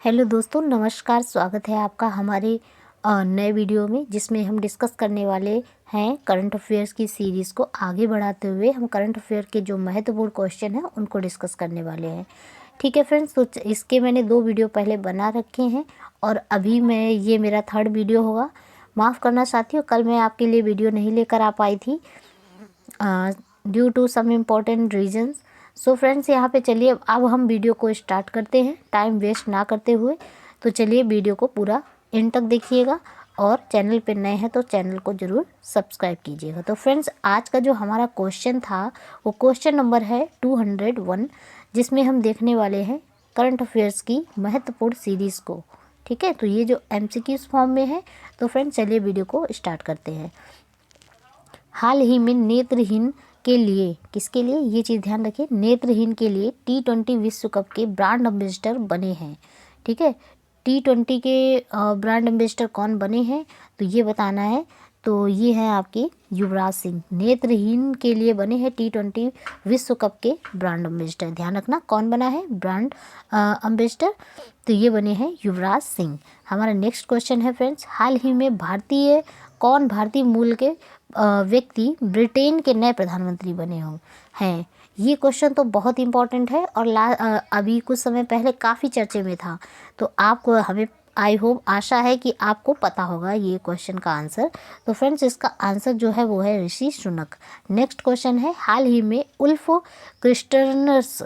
Hello दोस्तों, नमस्कार। स्वागत है आपका हमारे नए वीडियो में, जिसमें हम डिस्कस करने वाले हैं करंट अफेयर्स की सीरीज़ को आगे बढ़ाते हुए। हम करंट अफेयर के जो महत्वपूर्ण क्वेश्चन हैं उनको डिस्कस करने वाले हैं। ठीक है फ्रेंड्स, तो इसके मैंने 2 वीडियो पहले बना रखे हैं और अभी ये मेरा 3rd वीडियो होगा। माफ़ करना साथियों, कल मैं आपके लिए वीडियो नहीं लेकर आ पाई थी due to some important reasons. So friends, यहाँ पे चलिए अब हम वीडियो को स्टार्ट करते हैं, टाइम वेस्ट ना करते हुए। तो चलिए वीडियो को पूरा एंड तक देखिएगा और चैनल पे नए हैं तो चैनल को ज़रूर सब्सक्राइब कीजिएगा। तो फ्रेंड्स, आज का जो हमारा क्वेश्चन था वो क्वेश्चन नंबर है 201, जिसमें हम देखने वाले हैं करंट अफेयर्स की महत्वपूर्ण सीरीज़ को। ठीक है, तो ये जो MCQs फॉर्म में है। तो फ्रेंड्स चलिए वीडियो को स्टार्ट करते हैं। हाल ही में नेत्रहीन के लिए, किसके लिए, ये चीज़ ध्यान रखिए, नेत्रहीन के लिए T20 विश्व कप के ब्रांड एम्बेसडर बने हैं। ठीक है, T20 के ब्रांड एम्बेसडर कौन बने हैं तो ये बताना है। तो ये हैं आपके युवराज सिंह, नेत्रहीन के लिए बने हैं T20 विश्व कप के ब्रांड एम्बेसडर। ध्यान रखना कौन बना है ब्रांड एम्बेसडर, तो ये बने हैं युवराज सिंह। हमारा नेक्स्ट क्वेश्चन है फ्रेंड्स, हाल ही में भारतीय मूल के व्यक्ति ब्रिटेन के नए प्रधानमंत्री बने हैं। ये क्वेश्चन तो बहुत इंपॉर्टेंट है और अभी कुछ समय पहले काफ़ी चर्चे में था। तो आपको हमें आई होप आशा है कि आपको पता होगा ये क्वेश्चन का आंसर। तो फ्रेंड्स, इसका आंसर जो है वो है ऋषि सुनक। नेक्स्ट क्वेश्चन है, हाल ही में उल्फ क्रिस्टर्सन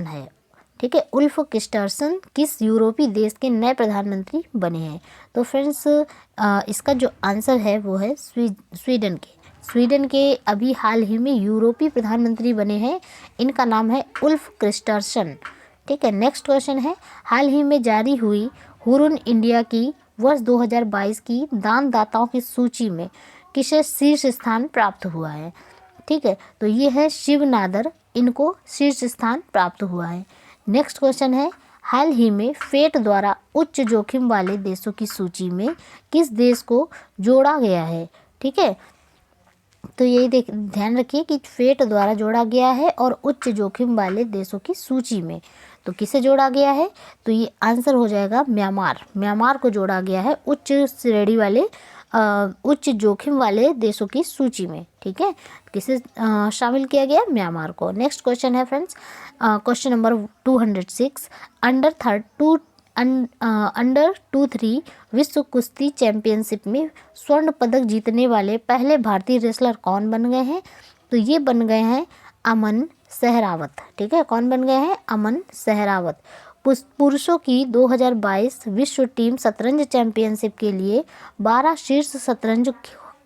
है। ठीक है, उल्फ क्रिस्टर्सन किस यूरोपीय देश के नए प्रधानमंत्री बने हैं। तो फ्रेंड्स, इसका जो आंसर है वो है स्वीडन के अभी हाल ही में यूरोपीय प्रधानमंत्री बने हैं। इनका नाम है उल्फ क्रिस्टर्सन। ठीक है, नेक्स्ट क्वेश्चन है, हाल ही में जारी हुई हुरुन इंडिया की वर्ष 2022 की दानदाताओं की सूची में किसे शीर्ष स्थान प्राप्त हुआ है। ठीक है, तो ये है शिव नादर, इनको शीर्ष स्थान प्राप्त हुआ है। नेक्स्ट क्वेश्चन है, हाल ही में फेट द्वारा उच्च जोखिम वाले देशों की सूची में किस देश को जोड़ा गया है। ठीक है, तो यही ध्यान रखिए कि फेट द्वारा जोड़ा गया है और उच्च जोखिम वाले देशों की सूची में तो किसे जोड़ा गया है, तो ये आंसर हो जाएगा म्यांमार को जोड़ा गया है उच्च श्रेणी वाले उच्च जोखिम वाले देशों की सूची में। ठीक है, किसे शामिल किया गया, म्यांमार को। नेक्स्ट क्वेश्चन है फ्रेंड्स, क्वेश्चन नंबर 206, अंडर 23 विश्व कुश्ती चैंपियनशिप में स्वर्ण पदक जीतने वाले पहले भारतीय रेसलर कौन बन गए हैं। तो ये बन गए हैं अमन सहरावत। ठीक है, कौन बन गए हैं, अमन सहरावत। पुरुषों की 2022 विश्व टीम शतरंज चैंपियनशिप के लिए 12 शीर्ष शतरंज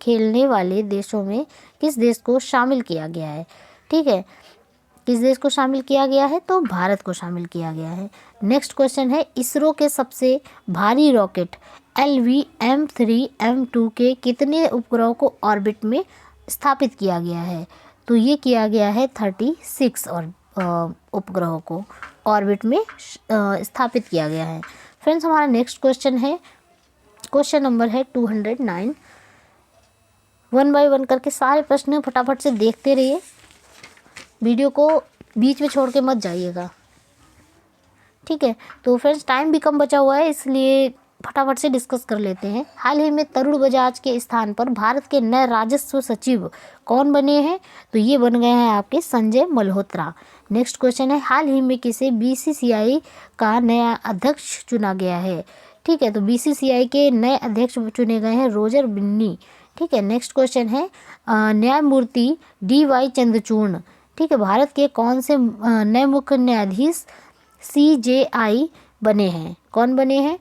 खेलने वाले देशों में किस देश को शामिल किया गया है। ठीक है, किस देश को शामिल किया गया है, तो भारत को शामिल किया गया है। नेक्स्ट क्वेश्चन है, इसरो के सबसे भारी रॉकेट LVM-3M2 के कितने उपग्रहों को ऑर्बिट में स्थापित किया गया है। तो ये किया गया है 36 और उपग्रहों को ऑर्बिट में स्थापित किया गया है। फ्रेंड्स, हमारा नेक्स्ट क्वेश्चन है, क्वेश्चन नंबर है 209। 1 बाय 1 करके सारे प्रश्न फटाफट से देखते रहिए, वीडियो को बीच में छोड़ के मत जाइएगा। ठीक है, तो फ्रेंड्स टाइम भी कम बचा हुआ है, इसलिए फटाफट से डिस्कस कर लेते हैं। हाल ही में तरुण बजाज के स्थान पर भारत के नए राजस्व सचिव कौन बने हैं। तो ये बन गए हैं आपके संजय मल्होत्रा। नेक्स्ट क्वेश्चन है, हाल ही में किसे BCCI का नया अध्यक्ष चुना गया है। ठीक है, तो BCCI के नए अध्यक्ष चुने गए हैं रोजर बिन्नी। ठीक है, नेक्स्ट क्वेश्चन है, न्यायमूर्ति DY चंद्रचूड़, ठीक है, भारत के कौन से नए मुख्य न्यायाधीश CJI बने हैं। कौन बने हैं,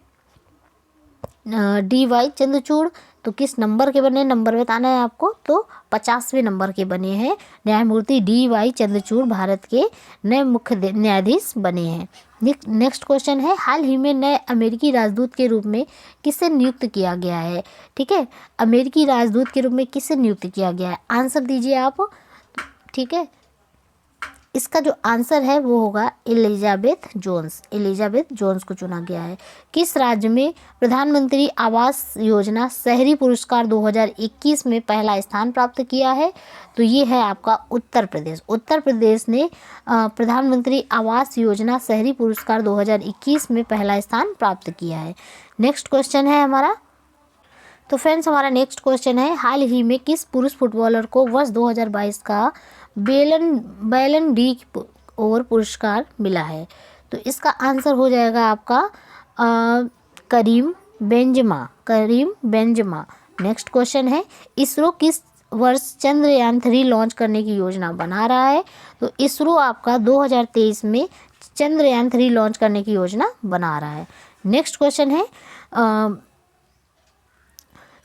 DY चंद्रचूड़। तो किस नंबर के बने, नंबर बताना है आपको, तो 50वें नंबर के बने हैं न्यायमूर्ति DY चंद्रचूड़, भारत के नए मुख्य न्यायाधीश बने हैं। नेक्स्ट क्वेश्चन है, हाल ही में नए अमेरिकी राजदूत के रूप में किसे नियुक्त किया गया है। ठीक है, अमेरिकी राजदूत के रूप में किसे नियुक्त किया गया है, आंसर दीजिए आप। ठीक है, इसका जो आंसर है वो होगा एलिजाबेथ जोन्स। एलिजाबेथ जोन्स को चुना गया है। किस राज्य में प्रधानमंत्री आवास योजना शहरी पुरस्कार 2021 में पहला स्थान प्राप्त किया है? तो ये है आपका उत्तर प्रदेश। उत्तर प्रदेश ने प्रधानमंत्री आवास योजना शहरी पुरस्कार 2021 में पहला स्थान प्राप्त किया है। नेक्स्ट क्वेश्चन है हमारा। तो फ्रेंड्स हमारा नेक्स्ट क्वेश्चन है, हाल ही में किस पुरुष फुटबॉलर को वर्ष 2022 का बैलन डी ओवर पुरस्कार मिला है? तो इसका आंसर हो जाएगा आपका Karim Benzema. Karim Benzema. Next question है, इसरो किस वर्ष चंद्रयान 3 लॉन्च करने की योजना बना रहा है? तो इसरो आपका 2023 में चंद्रयान 3 लॉन्च करने की योजना बना रहा है। नेक्स्ट क्वेश्चन है,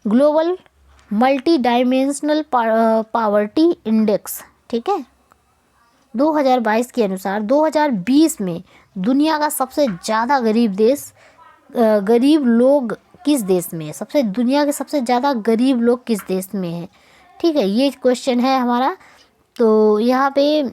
global multi dimensional poverty index, ठीक है, 2022 के अनुसार 2020 में दुनिया का सबसे ज़्यादा गरीब लोग किस देश में है? दुनिया के सबसे ज़्यादा गरीब लोग किस देश में हैं? ठीक है, ये क्वेश्चन है हमारा। तो यहाँ पे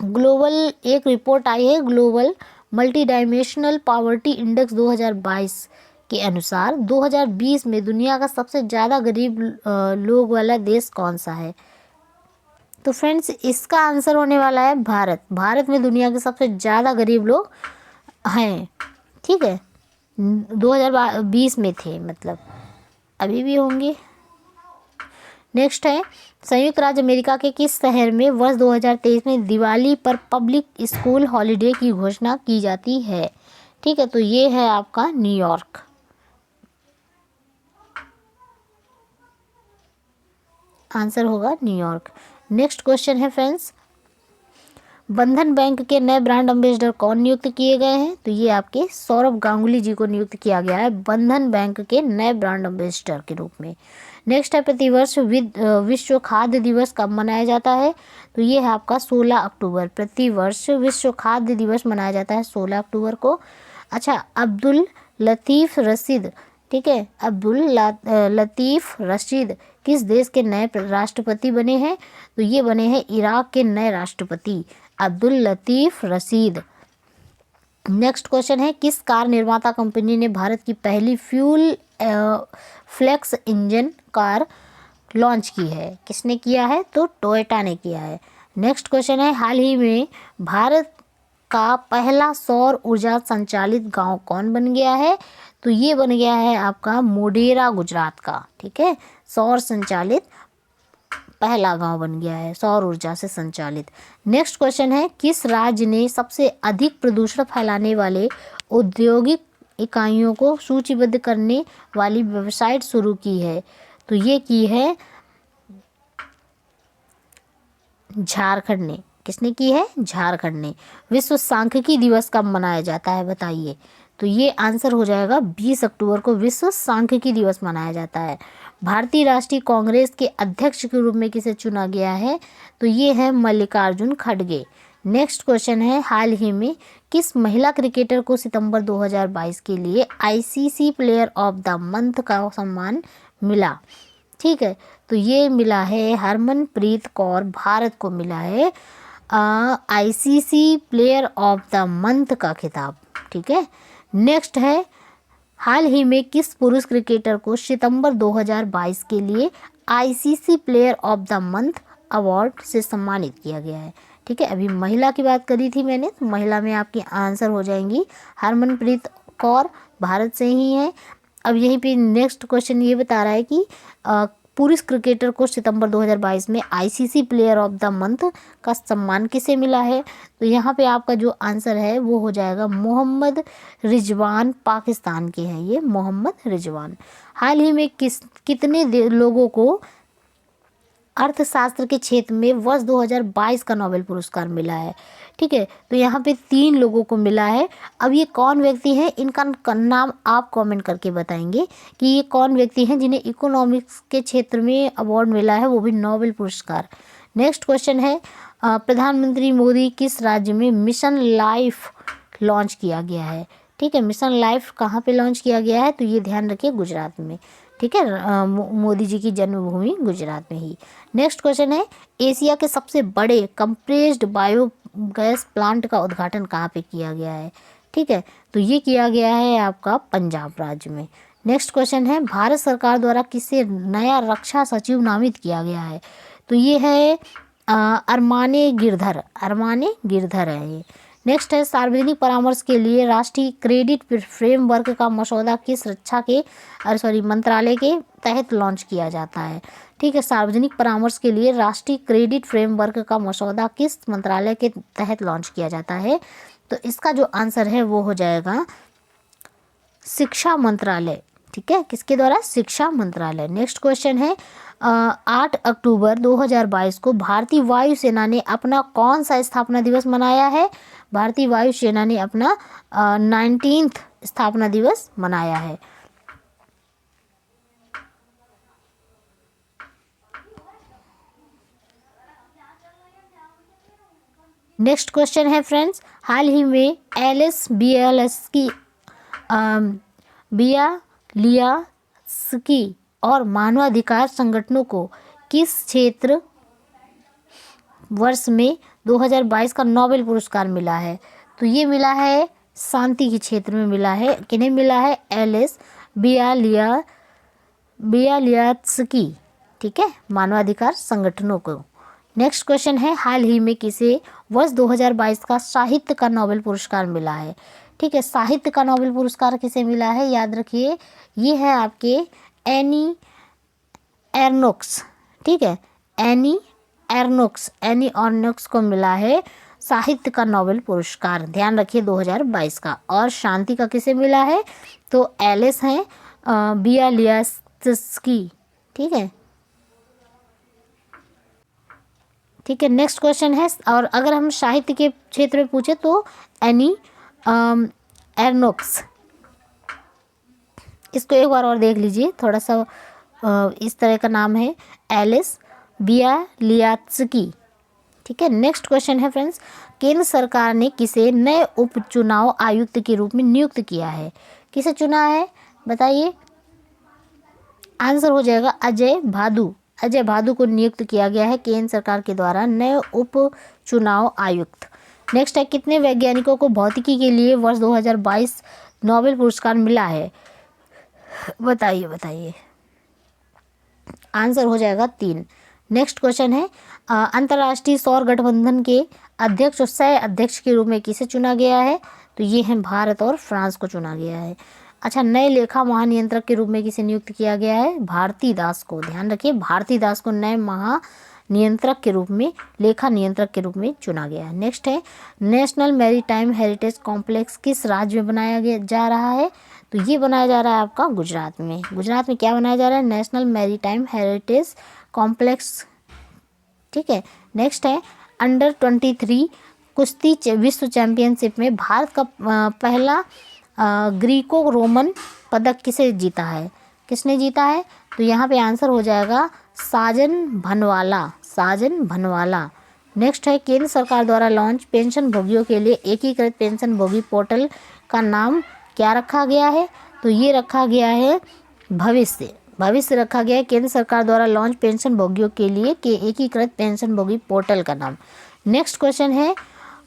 ग्लोबल एक रिपोर्ट आई है, global multi dimensional poverty index 2022 के अनुसार 2020 में दुनिया का सबसे ज़्यादा गरीब लोग वाला देश कौन सा है? तो फ्रेंड्स इसका आंसर होने वाला है भारत। भारत में दुनिया के सबसे ज़्यादा गरीब लोग हैं, ठीक है, 2020 में थे, मतलब अभी भी होंगे। नेक्स्ट है, संयुक्त राज्य अमेरिका के किस शहर में वर्ष 2023 में दिवाली पर पब्लिक स्कूल हॉलिडे की घोषणा की जाती है? ठीक है, तो ये है आपका न्यूयॉर्क। आंसर होगा न्यूयॉर्क। नेक्स्ट क्वेश्चन है फ्रेंड्स, बंधन बैंक के नए ब्रांड एम्बेसडर कौन नियुक्त किए गए हैं? तो ये आपके सौरभ गांगुली जी को नियुक्त किया गया है बंधन बैंक के नए ब्रांड एम्बेसडर के रूप में। नेक्स्ट है, प्रतिवर्ष विश्व खाद्य दिवस कब मनाया जाता है? तो ये है आपका 16 अक्टूबर। प्रतिवर्ष विश्व खाद्य दिवस मनाया जाता है 16 अक्टूबर को। अच्छा, अब्दुल लतीफ़ रशीद, ठीक है, अब्दुल लतीफ़ रशीद किस देश के नए राष्ट्रपति बने हैं? तो ये बने हैं इराक के नए राष्ट्रपति Abdul Latif Rashid. Next question है, किस कार निर्माता कंपनी ने भारत की पहली fuel flex engine car launch की है? किसने किया है? तो टोयोटा ने किया है। नेक्स्ट क्वेश्चन है, हाल ही में भारत का पहला सौर ऊर्जा संचालित गांव कौन बन गया है? तो ये बन गया है आपका मोढेरा, गुजरात का, ठीक है, सौर संचालित पहला गांव बन गया है सौर ऊर्जा से संचालित। नेक्स्ट क्वेश्चन है, किस राज्य ने सबसे अधिक प्रदूषण फैलाने वाले औद्योगिक इकाइयों को सूचीबद्ध करने वाली वेबसाइट शुरू की है? तो ये की है झारखंड ने। किसने की है? झारखंड ने। विश्व सांख्यिकी दिवस कब मनाया जाता है बताइए? तो ये आंसर हो जाएगा 20 अक्टूबर को विश्व सांख्यिकी दिवस मनाया जाता है। भारतीय राष्ट्रीय कांग्रेस के अध्यक्ष के रूप में किसे चुना गया है? तो ये है मल्लिकार्जुन खड़गे। नेक्स्ट क्वेश्चन है, हाल ही में किस महिला क्रिकेटर को सितंबर 2022 के लिए ICC player of the month का सम्मान मिला? ठीक है, तो ये मिला है हरमनप्रीत कौर, भारत को मिला है ICC player of the month का खिताब, ठीक है। नेक्स्ट है, हाल ही में किस पुरुष क्रिकेटर को सितंबर 2022 के लिए ICC player of the month award से सम्मानित किया गया है? ठीक है, अभी महिला की बात करी थी मैंने, तो महिला में आपकी आंसर हो जाएंगी हरमनप्रीत कौर, भारत से ही है। अब यहीं पे नेक्स्ट क्वेश्चन ये बता रहा है कि पुरुष क्रिकेटर को सितंबर 2022 में ICC player of the month का सम्मान किसे मिला है? तो यहाँ पे आपका जो आंसर है वो हो जाएगा मोहम्मद रिजवान, पाकिस्तान के हैं ये मोहम्मद रिजवान। हाल ही में कितने लोगों को अर्थशास्त्र के क्षेत्र में वर्ष 2022 का नोबेल पुरस्कार मिला है? ठीक है, तो यहाँ पे 3 लोगों को मिला है। अब ये कौन व्यक्ति हैं, इनका नाम आप कमेंट करके बताएंगे कि ये कौन व्यक्ति हैं जिन्हें इकोनॉमिक्स के क्षेत्र में अवार्ड मिला है, वो भी नोबेल पुरस्कार। नेक्स्ट क्वेश्चन है, प्रधानमंत्री मोदी किस राज्य में मिशन लाइफ लॉन्च किया गया है? ठीक है, मिशन लाइफ कहाँ पे लॉन्च किया गया है? तो ये ध्यान रखिए, गुजरात में। ठीक है, मोदी जी की जन्मभूमि गुजरात में ही। नेक्स्ट क्वेश्चन है, एशिया के सबसे बड़े कंप्रेस्ड बायोगैस प्लांट का उद्घाटन कहाँ पे किया गया है? ठीक है, तो ये किया गया है आपका पंजाब राज्य में। नेक्स्ट क्वेश्चन है, भारत सरकार द्वारा किसे नया रक्षा सचिव नामित किया गया है? तो ये है अरमाने गिरधर है ये। नेक्स्ट है, सार्वजनिक परामर्श के लिए राष्ट्रीय क्रेडिट फ्रेमवर्क का मसौदा किस मंत्रालय के तहत लॉन्च किया जाता है? ठीक है, सार्वजनिक परामर्श के लिए राष्ट्रीय क्रेडिट फ्रेमवर्क का मसौदा किस मंत्रालय के तहत लॉन्च किया जाता है? तो इसका जो आंसर है वो हो जाएगा शिक्षा मंत्रालय। ठीक है, किसके द्वारा? शिक्षा मंत्रालय। नेक्स्ट क्वेश्चन है, 8 अक्टूबर 2022 को भारतीय वायुसेना ने अपना कौन सा स्थापना दिवस मनाया है? भारतीय वायुसेना ने अपना 19th स्थापना दिवस मनाया है। नेक्स्ट क्वेश्चन है फ्रेंड्स, हाल ही में LSBLS बियालियात्स्की और मानवाधिकार संगठनों को किस क्षेत्र वर्ष में 2022 का नोबेल पुरस्कार मिला है? तो ये मिला है शांति के क्षेत्र में मिला है। किन्हें मिला है? LS बियालियात्स्की, ठीक है, मानवाधिकार संगठनों को। नेक्स्ट क्वेश्चन है, हाल ही में किसे वर्ष 2022 का साहित्य का नोबेल पुरस्कार मिला है? ठीक है, साहित्य का नोबेल पुरस्कार किसे मिला है? याद रखिए, ये है आपके एनी एर्नोक्स। ठीक है, एनी एर्नोक्स को मिला है साहित्य का नोबेल पुरस्कार। ध्यान रखिए 2022 का। और शांति का किसे मिला है? तो एलिस हैं बियालियात्स्की। ठीक है, ठीक है। नेक्स्ट क्वेश्चन है, और अगर हम साहित्य के क्षेत्र में पूछे तो एनी एर्नोक्स। इसको एक बार और देख लीजिए, थोड़ा सा इस तरह का नाम है, एलिस बियालियात्स्की। ठीक है। नेक्स्ट क्वेश्चन है फ्रेंड्स, केंद्र सरकार ने किसे नए उपचुनाव आयुक्त के रूप में नियुक्त किया है? किसे चुना है बताइए? आंसर हो जाएगा अजय भादु को नियुक्त किया गया है केंद्र सरकार के द्वारा नए उप चुनाव आयुक्त। नेक्स्ट है, कितने वैज्ञानिकों को भौतिकी के लिए वर्ष 2022 नोबेल पुरस्कार मिला है? बताइए। आंसर हो जाएगा 3। नेक्स्ट क्वेश्चन है, अंतर्राष्ट्रीय सौर गठबंधन के अध्यक्ष और सह अध्यक्ष के रूप में किसे चुना गया है? तो ये हैं भारत और फ्रांस को चुना गया है। अच्छा, नए लेखा महानियंत्रक के रूप में किसे नियुक्त किया गया है? भारती दास को। ध्यान रखिए, भारती दास को नए महानियंत्रक के रूप में, लेखा नियंत्रक के रूप में चुना गया है। नेक्स्ट है, नेशनल मैरीटाइम हेरिटेज कॉम्प्लेक्स किस राज्य में बनाया जा रहा है? तो ये बनाया जा रहा है आपका गुजरात में। गुजरात में क्या बनाया जा रहा है? National maritime heritage complex. ठीक है। नेक्स्ट है, अंडर 23 कुश्ती विश्व चैंपियनशिप में भारत का पहला ग्रीको रोमन पदक किसे जीता है? किसने जीता है? तो यहाँ पे आंसर हो जाएगा साजन भनवाला। नेक्स्ट है, केंद्र सरकार द्वारा लॉन्च पेंशन भोगियों के लिए एकीकृत पेंशन भोगी पोर्टल का नाम क्या रखा गया है? तो ये रखा गया है भविष्य रखा गया है केंद्र सरकार द्वारा लॉन्च पेंशन भोगियों के लिए के एकीकृत पेंशन भोगी पोर्टल का नाम। नेक्स्ट क्वेश्चन है,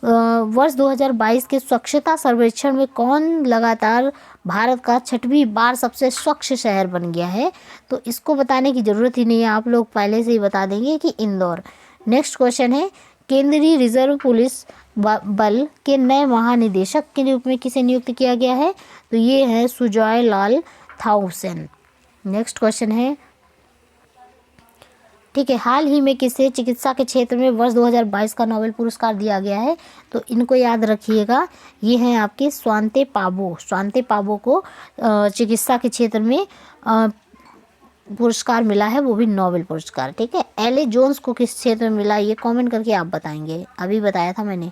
वर्ष 2022 के स्वच्छता सर्वेक्षण में कौन लगातार भारत का 6वीं बार सबसे स्वच्छ शहर बन गया है? तो इसको बताने की ज़रूरत ही नहीं है, आप लोग पहले से ही बता देंगे कि इंदौर। नेक्स्ट क्वेश्चन है, केंद्रीय रिजर्व पुलिस बल के नए महानिदेशक के रूप में किसे नियुक्त किया गया है? तो ये है सुजॉय लाल थाउसेन। नेक्स्ट क्वेश्चन है, ठीक है, हाल ही में किसे चिकित्सा के क्षेत्र में वर्ष 2022 का नोबेल पुरस्कार दिया गया है? तो इनको याद रखिएगा, ये हैं आपके स्वांते पाबो को चिकित्सा के क्षेत्र में पुरस्कार मिला है, वो भी नोबेल पुरस्कार। ठीक है। एले जोन्स को किस क्षेत्र में मिला? ये कमेंट करके आप बताएंगे, अभी बताया था मैंने।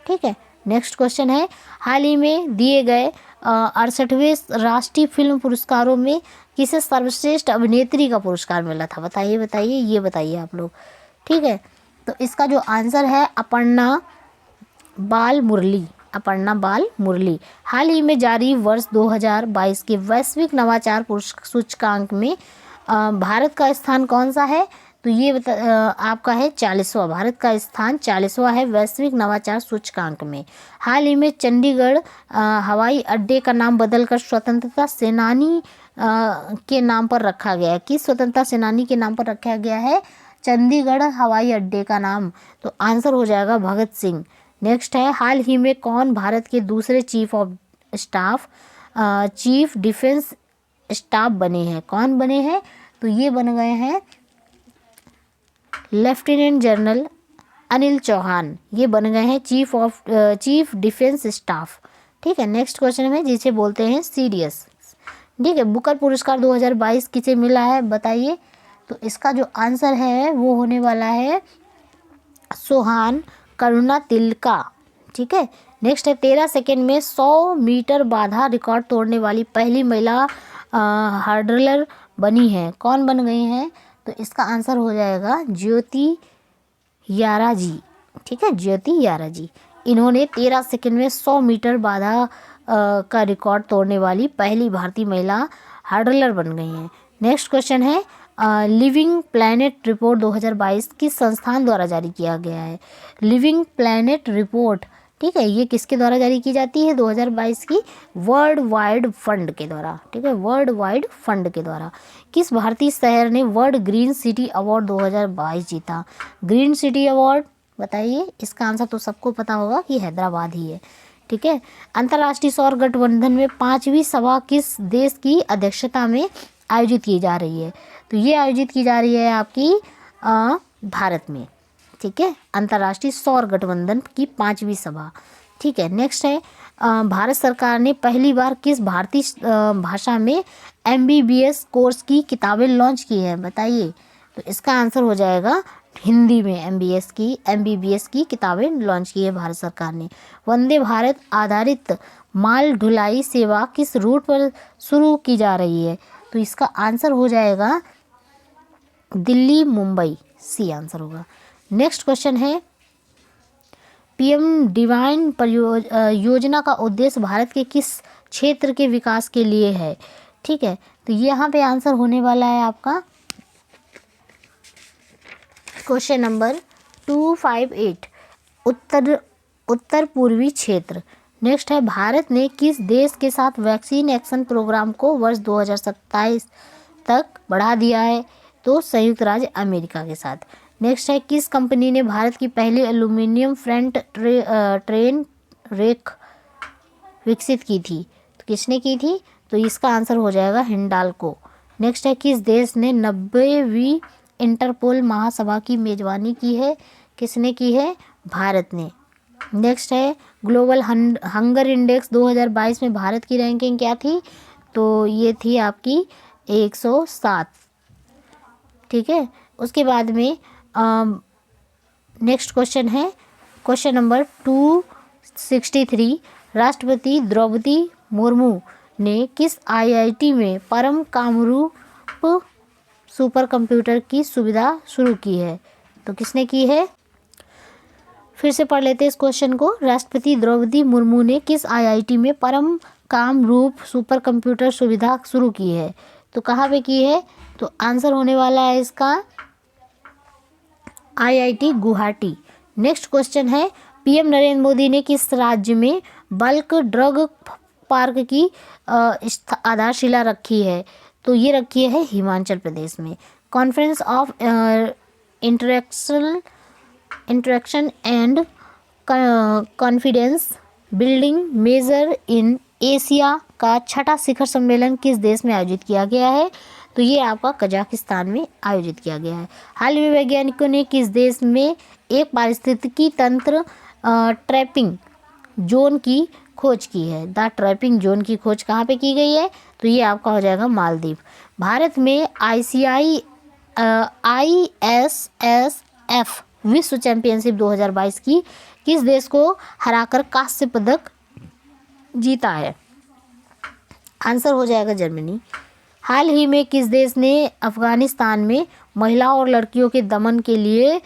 ठीक है। नेक्स्ट क्वेश्चन है, हाल ही में दिए गए 68वें राष्ट्रीय फिल्म पुरस्कारों में किसे सर्वश्रेष्ठ अभिनेत्री का पुरस्कार मिला था? बताइए, ये बताइए आप लोग। ठीक है, तो इसका जो आंसर है अपर्णा बाल मुरली। अपर्णा बाल मुरली। हाल ही में जारी वर्ष 2022 के वैश्विक नवाचार सूचकांक में भारत का स्थान कौन सा है? तो ये आपका है 40वां। भारत का स्थान 40वां है वैश्विक नवाचार सूचकांक में। हाल ही में चंडीगढ़ हवाई अड्डे का नाम बदलकर स्वतंत्रता सेनानी के नाम पर रखा गया है। किस स्वतंत्रता सेनानी के नाम पर रखा गया है चंडीगढ़ हवाई अड्डे का नाम? तो आंसर हो जाएगा भगत सिंह। नेक्स्ट है, हाल ही में कौन भारत के दूसरे चीफ डिफेंस स्टाफ बने हैं? कौन बने हैं? तो ये बन गए हैं लेफ्टिनेंट जनरल अनिल चौहान। ये बन गए हैं चीफ डिफेंस स्टाफ। ठीक है, नेक्स्ट क्वेश्चन है जिसे बोलते हैं सीडीएस। ठीक है, बुकर पुरस्कार 2022 किसे मिला है बताइए? तो इसका जो आंसर है वो होने वाला है सोहान करुणा तिलका। ठीक है, नेक्स्ट है 13 सेकेंड में 100 मीटर बाधा रिकॉर्ड तोड़ने वाली पहली महिला हर्डलर बनी है। कौन बन गई हैं? तो इसका आंसर हो जाएगा ज्योति यारा जी। ठीक है, ज्योति यारा जी। इन्होंने 13 सेकेंड में 100 मीटर बाधा का रिकॉर्ड तोड़ने वाली पहली भारतीय महिला हर्डलर बन गई हैं। नेक्स्ट क्वेश्चन है, लिविंग प्लैनेट रिपोर्ट 2022 किस संस्थान द्वारा जारी किया गया है? लिविंग प्लैनेट रिपोर्ट, ठीक है, ये किसके द्वारा जारी की जाती है 2022 की? वर्ल्ड वाइड फंड के द्वारा। ठीक है, वर्ल्ड वाइड फंड के द्वारा। किस भारतीय शहर ने वर्ल्ड ग्रीन सिटी अवार्ड 2022 जीता? ग्रीन सिटी अवार्ड बताइए। इसका आंसर तो सबको पता होगा कि हैदराबाद ही है। ठीक है, अंतर्राष्ट्रीय सौर गठबंधन में 5वीं सभा किस देश की अध्यक्षता में आयोजित की जा रही है? तो ये आयोजित की जा रही है आपकी भारत में। ठीक है, अंतर्राष्ट्रीय सौर गठबंधन की 5वीं सभा। ठीक है, नेक्स्ट है, भारत सरकार ने पहली बार किस भारतीय भाषा में MBBS कोर्स की किताबें लॉन्च की है बताइए? तो इसका आंसर हो जाएगा हिंदी में MBBS की किताबें लॉन्च की है भारत सरकार ने। वंदे भारत आधारित माल ढुलाई सेवा किस रूट पर शुरू की जा रही है? तो इसका आंसर हो जाएगा दिल्ली मुंबई, सी आंसर होगा। नेक्स्ट क्वेश्चन है, PM डिवाइन योजना का उद्देश्य भारत के किस क्षेत्र के विकास के लिए है? ठीक है, तो यहाँ पे आंसर होने वाला है आपका क्वेश्चन नंबर 258 उत्तर पूर्वी क्षेत्र। नेक्स्ट है, भारत ने किस देश के साथ वैक्सीन एक्शन प्रोग्राम को वर्ष 2027 तक बढ़ा दिया है? तो संयुक्त राज्य अमेरिका के साथ। नेक्स्ट है, किस कंपनी ने भारत की पहली एल्यूमिनियम फ्रंट ट्रेन रेक विकसित की थी? तो किसने की थी? तो इसका आंसर हो जाएगा हिंडाल्को। नेक्स्ट है, किस देश ने 90वीं इंटरपोल महासभा की मेजबानी की है? किसने की है? भारत ने। नेक्स्ट है, ग्लोबल हंगर इंडेक्स 2022 में भारत की रैंकिंग क्या थी? तो ये थी आपकी 107। ठीक है, उसके बाद में नेक्स्ट क्वेश्चन है क्वेश्चन नंबर 263। राष्ट्रपति द्रौपदी मुर्मू ने किस IIT में परम कामरूप सुपर कंप्यूटर की सुविधा शुरू की है? तो किसने की है? फिर से पढ़ लेते हैं इस क्वेश्चन को। राष्ट्रपति द्रौपदी मुर्मू ने किस IIT में परम कामरूप सुपर कंप्यूटर सुविधा शुरू की है? तो कहाँ पे की है? तो आंसर होने वाला है इसका IIT गुवाहाटी। नेक्स्ट क्वेश्चन है, PM नरेंद्र मोदी ने किस राज्य में बल्क ड्रग पार्क की आधारशिला रखी है? तो ये रखी है हिमाचल प्रदेश में। Conference of interaction and confidence building measure in Asia का 6ठा शिखर सम्मेलन किस देश में आयोजित किया गया है? तो ये आपका कजाकिस्तान में आयोजित किया गया है। हाल में वैज्ञानिकों ने किस देश में एक पारिस्थितिकी तंत्र ट्रैपिंग जोन की खोज की है? द ट्रैपिंग जोन की खोज कहाँ पे की गई है? तो ये आपका हो जाएगा मालदीव। भारत में ISSF विश्व चैंपियनशिप 2022 की किस देश को हराकर कांस्य पदक जीता है? आंसर हो जाएगा जर्मनी। हाल ही में किस देश ने अफगानिस्तान में महिलाओं और लड़कियों के दमन के लिए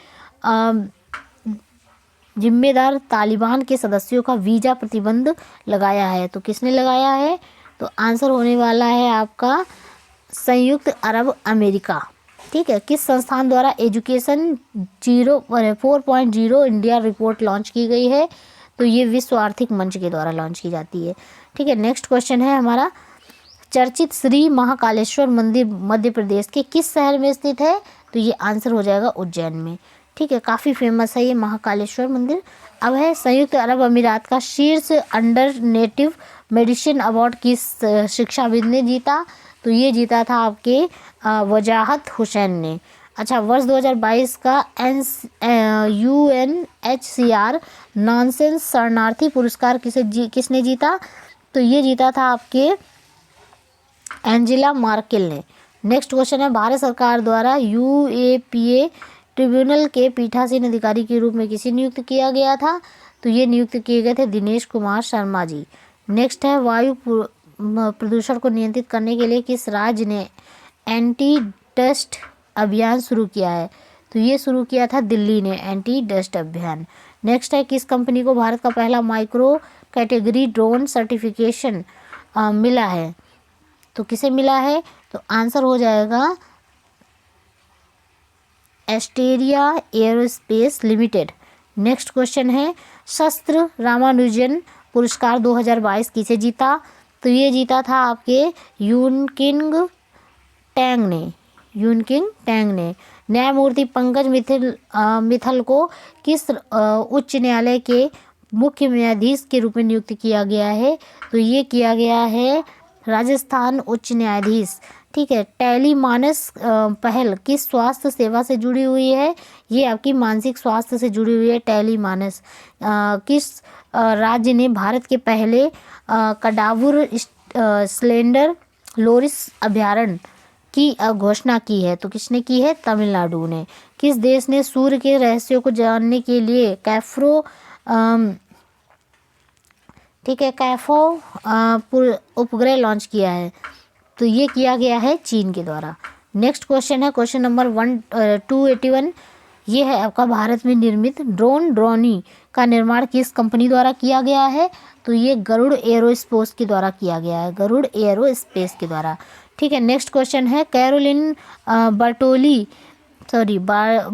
जिम्मेदार तालिबान के सदस्यों का वीज़ा प्रतिबंध लगाया है? तो किसने लगाया है? तो आंसर होने वाला है आपका संयुक्त अरब अमेरिका। ठीक है। किस संस्थान द्वारा एजुकेशन 4.0 इंडिया रिपोर्ट लॉन्च की गई है? तो ये विश्व आर्थिक मंच के द्वारा लॉन्च की जाती है। ठीक है। नेक्स्ट क्वेश्चन है हमारा, चर्चित श्री महाकालेश्वर मंदिर मध्य प्रदेश के किस शहर में स्थित है? तो ये आंसर हो जाएगा उज्जैन में। ठीक है। काफ़ी फेमस है ये महाकालेश्वर मंदिर। अब है, संयुक्त अरब अमीरात का शीर्ष अंडर नेटिव मेडिसिन अवार्ड किस शिक्षाविद ने जीता? तो ये जीता था आपके वजाहत हुसैन ने। अच्छा, वर्ष 2022 का UNHCR नॉनसेंस शरणार्थी पुरस्कार किसने जीता? तो ये जीता था आपके एंजेला मार्केल ने। नेक्स्ट क्वेश्चन है, भारत सरकार द्वारा UAPA ट्रिब्यूनल के पीठासीन अधिकारी के रूप में किसे नियुक्त किया गया था? तो ये नियुक्त किए गए थे दिनेश कुमार शर्मा जी। नेक्स्ट है, वायु प्रदूषण को नियंत्रित करने के लिए किस राज्य ने एंटी डस्ट अभियान शुरू किया है? तो ये शुरू किया था दिल्ली ने एंटी डस्ट अभियान। नेक्स्ट है, किस कंपनी को भारत का पहला माइक्रो कैटेगरी ड्रोन सर्टिफिकेशन मिला है? तो किसे मिला है? तो आंसर हो जाएगा Asteria aerospace limited. Next question है, शस्त्र रामानुजन पुरस्कार 2022 किसे जीता? तो ये जीता था आपके यूनकिंग टैंग ने। न्यायमूर्ति पंकज मित्तल को किस उच्च न्यायालय के मुख्य न्यायाधीश के रूप में नियुक्त किया गया है? तो ये किया गया है राजस्थान उच्च न्यायाधीश। ठीक है। टेलीमानस पहल किस स्वास्थ्य सेवा से जुड़ी हुई है? ये आपकी मानसिक स्वास्थ्य से जुड़ी हुई है टेलीमानस। किस राज्य ने भारत के पहले कडावुर स्लेंडर लोरिस अभयारण्य की घोषणा की है? तो किसने की है? तमिलनाडु ने। किस देश ने सूर्य के रहस्यों को जानने के लिए कैफ्रो उपग्रह लॉन्च किया है? तो ये किया गया है चीन के द्वारा। नेक्स्ट क्वेश्चन है, क्वेश्चन नंबर 281। ये है आपका, भारत में निर्मित ड्रोनी का निर्माण किस कंपनी द्वारा किया गया है? तो ये गरुड़ एरोस्पेस के द्वारा किया गया है, गरुड़ एरोस्पेस के द्वारा। ठीक है। नेक्स्ट क्वेश्चन है, कैरोलिन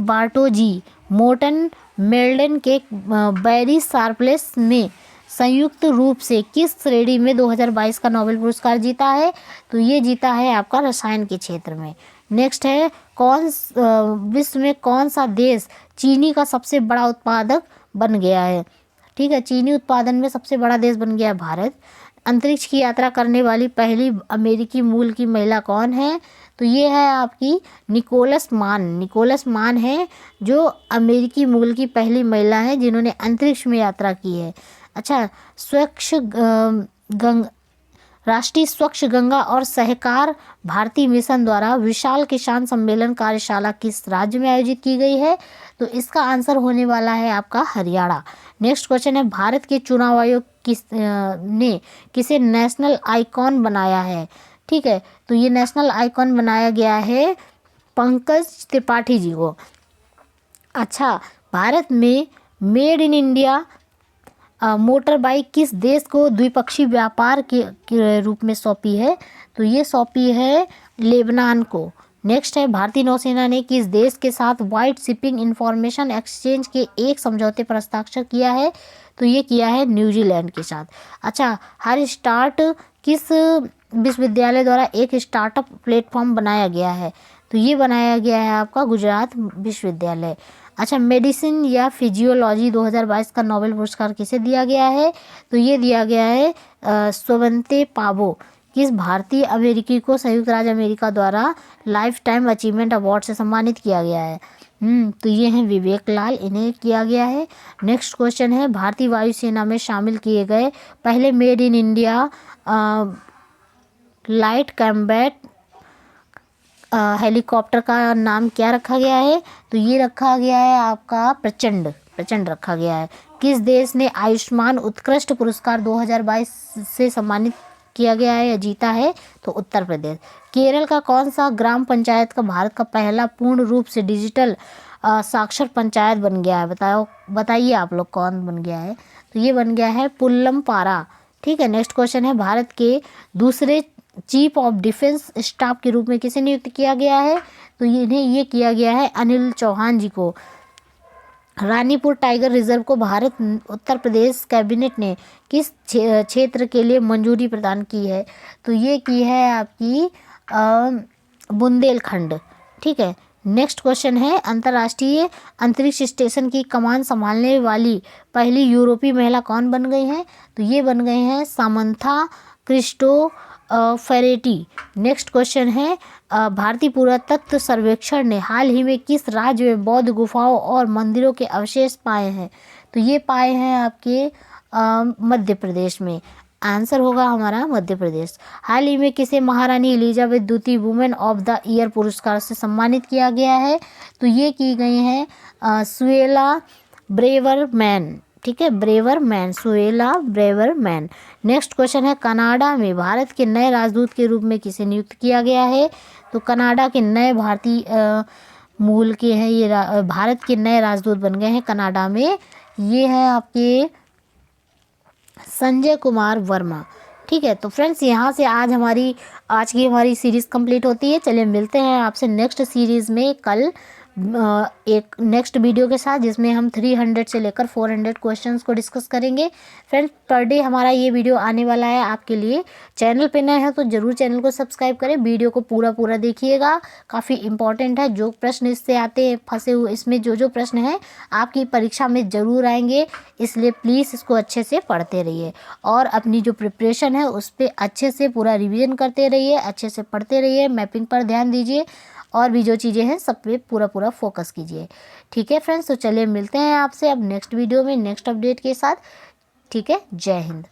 बार्टोजी मोर्टन मेल्डन के बैरी शार्पलेस में संयुक्त रूप से किस श्रेणी में 2022 का नोबेल पुरस्कार जीता है? तो ये जीता है आपका रसायन के क्षेत्र में। नेक्स्ट है, विश्व में कौन सा देश चीनी का सबसे बड़ा उत्पादक बन गया है? ठीक है। चीनी उत्पादन में सबसे बड़ा देश बन गया भारत। अंतरिक्ष की यात्रा करने वाली पहली अमेरिकी मूल की महिला कौन है? तो ये है आपकी निकोलस मान है जो अमेरिकी मूल की पहली महिला है जिन्होंने अंतरिक्ष में यात्रा की है। अच्छा, राष्ट्रीय स्वच्छ गंगा और सहकार भारती मिशन द्वारा विशाल किसान सम्मेलन कार्यशाला किस राज्य में आयोजित की गई है? तो इसका आंसर होने वाला है आपका हरियाणा। नेक्स्ट क्वेश्चन है, भारत के चुनाव आयोग ने किसे नेशनल आइकॉन बनाया है? ठीक है। तो ये नेशनल आइकॉन बनाया गया है पंकज त्रिपाठी जी को। अच्छा, भारत में made in India motor bike किस देश को द्विपक्षीय व्यापार के रूप में सौंपी है? तो ये सौंपी है लेबनान को। नेक्स्ट है, भारतीय नौसेना ने किस देश के साथ वाइड शिपिंग इंफॉर्मेशन एक्सचेंज के एक समझौते पर हस्ताक्षर किया है? तो ये किया है न्यूजीलैंड के साथ। अच्छा, हर स्टार्ट किस विश्वविद्यालय द्वारा एक स्टार्टअप प्लेटफॉर्म बनाया गया है? तो ये बनाया गया है आपका गुजरात विश्वविद्यालय। अच्छा, मेडिसिन या फिजियोलॉजी 2022 का नोबेल पुरस्कार किसे दिया गया है? तो ये दिया गया है स्वंते पाबो। किस भारतीय अमेरिकी को संयुक्त राज्य अमेरिका द्वारा लाइफ टाइम अचीवमेंट अवार्ड से सम्मानित किया गया है? तो ये हैं विवेक लाल, इन्हें किया गया है। नेक्स्ट क्वेश्चन है, भारतीय वायुसेना में शामिल किए गए पहले made in India light combat helicopter का नाम क्या रखा गया है? तो ये रखा गया है आपका प्रचंड रखा गया है। किस देश ने आयुष्मान उत्कृष्ट पुरस्कार 2022 से सम्मानित किया गया है या जीता है? तो उत्तर प्रदेश। केरल का कौन सा ग्राम पंचायत का भारत का पहला पूर्ण रूप से डिजिटल साक्षर पंचायत बन गया है? बताइए आप लोग कौन बन गया है? तो ये बन गया है पुल्लमपारा। ठीक है, नेक्स्ट क्वेश्चन है, भारत के दूसरे चीफ ऑफ डिफेंस स्टाफ के रूप में किसे नियुक्त किया गया है? तो ये किया गया है अनिल चौहान जी को। रानीपुर टाइगर रिजर्व को भारत उत्तर प्रदेश कैबिनेट ने किस क्षेत्र के लिए मंजूरी प्रदान की है? तो ये की है आपकी बुंदेलखंड। ठीक है, नेक्स्ट क्वेश्चन है, अंतर्राष्ट्रीय अंतरिक्ष स्टेशन की कमान संभालने वाली पहली यूरोपीय महिला कौन बन गई हैं? तो ये बन गए हैं सामंथा क्रिस्टो फेरेटी। नेक्स्ट क्वेश्चन है, भारतीय पुरातत्व सर्वेक्षण ने हाल ही में किस राज्य में बौद्ध गुफाओं और मंदिरों के अवशेष पाए हैं? तो ये पाए हैं आपके मध्य प्रदेश में। आंसर होगा हमारा मध्य प्रदेश। हाल ही में किसे महारानी एलिजाबेथ द्वितीय वुमेन ऑफ द ईयर पुरस्कार से सम्मानित किया गया है? तो ये की गई हैं सुएला ब्रेवरमैन। ठीक है, Braverman, Suella Braverman. Next question है, कनाडा में भारत के नए राजदूत के रूप में किसे नियुक्त किया गया है? तो कनाडा के नए भारतीय मूल के हैं ये भारत के नए राजदूत बन गए हैं कनाडा में। ये है आपके संजय कुमार वर्मा। ठीक है, तो फ्रेंड्स यहाँ से आज की हमारी सीरीज़ कंप्लीट होती है। चलिए मिलते हैं आपसे नेक्स्ट सीरीज़ में कल एक नेक्स्ट वीडियो के साथ, जिसमें हम 300 से लेकर 400 क्वेश्चंस को डिस्कस करेंगे। फ्रेंड्स, पर डे हमारा ये वीडियो आने वाला है आपके लिए। चैनल पे नए हैं तो ज़रूर चैनल को सब्सक्राइब करें, वीडियो को पूरा देखिएगा, काफ़ी इंपॉर्टेंट है। जो प्रश्न इससे आते हैं फंसे हुए, इसमें जो प्रश्न हैं आपकी परीक्षा में ज़रूर आएंगे, इसलिए प्लीज़ इसको अच्छे से पढ़ते रहिए और अपनी जो प्रिपरेशन है उस पर अच्छे से पूरा रिविज़न करते रहिए, अच्छे से पढ़ते रहिए, मैपिंग पर ध्यान दीजिए और भी जो चीज़ें हैं सब पे पूरा फोकस कीजिए। ठीक है फ्रेंड्स, तो चलिए मिलते हैं आपसे अब नेक्स्ट वीडियो में नेक्स्ट अपडेट के साथ। ठीक है, जय हिंद।